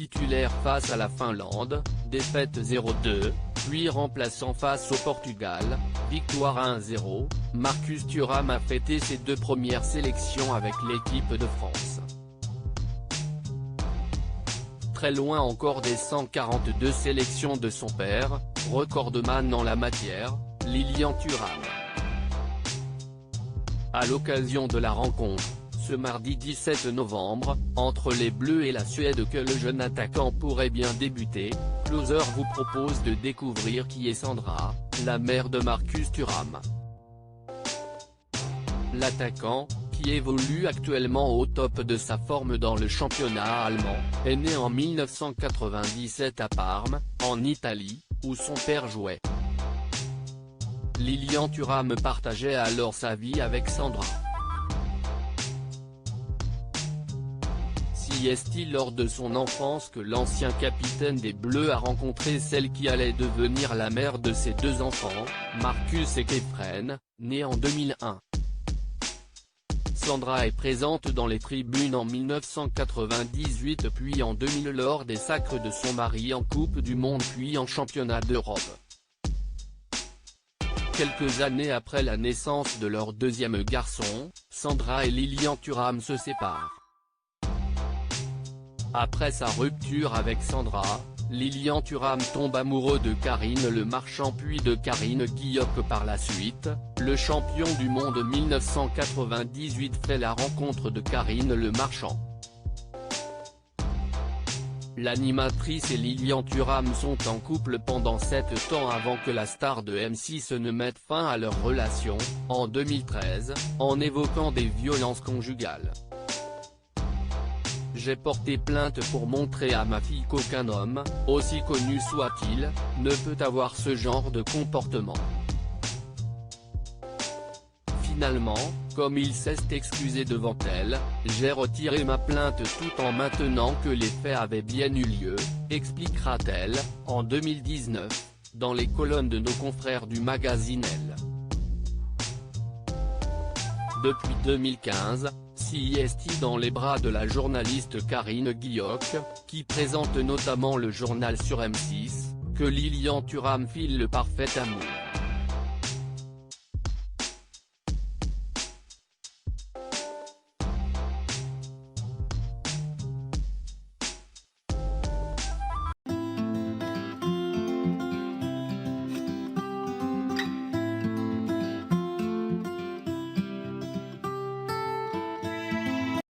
titulaire face à la Finlande, défaite 0-2, puis remplaçant face au Portugal, victoire 1-0, Marcus Thuram a fêté ses 2 premières sélections avec l'équipe de France. Très loin encore des 142 sélections de son père, recordman en la matière, Lilian Thuram. À l'occasion de la rencontre, ce mardi 17 novembre, entre les Bleus et la Suède que le jeune attaquant pourrait bien débuter, Closer vous propose de découvrir qui est Sandra, la mère de Marcus Thuram. L'attaquant, qui évolue actuellement au top de sa forme dans le championnat allemand, est né en 1997 à Parme, en Italie, où son père jouait. Lilian Thuram partageait alors sa vie avec Sandra. Si est-il lors de son enfance que l'ancien capitaine des Bleus a rencontré celle qui allait devenir la mère de ses 2 enfants, Marcus et Kefren, nés en 2001. Sandra est présente dans les tribunes en 1998 puis en 2000 lors des sacres de son mari en Coupe du Monde puis en Championnat d'Europe. Quelques années après la naissance de leur 2e garçon, Sandra et Lilian Thuram se séparent. Après sa rupture avec Sandra, Lilian Thuram tombe amoureux de Karine Le Marchand puis de Karine Guilloc par la suite. Le champion du monde 1998 fait la rencontre de Karine Le Marchand. L'animatrice et Lilian Thuram sont en couple pendant 7 ans avant que la star de M6 ne mette fin à leur relation, en 2013, en évoquant des violences conjugales. J'ai porté plainte pour montrer à ma fille qu'aucun homme, aussi connu soit-il, ne peut avoir ce genre de comportement. Finalement, comme il s'est excusé devant elle, j'ai retiré ma plainte tout en maintenant que les faits avaient bien eu lieu, expliquera-t-elle, en 2019, dans les colonnes de nos confrères du magazine Elle. Depuis 2015, est dans les bras de la journaliste Karine Guilloc, qui présente notamment le journal sur M6, que Lilian Thuram file le parfait amour.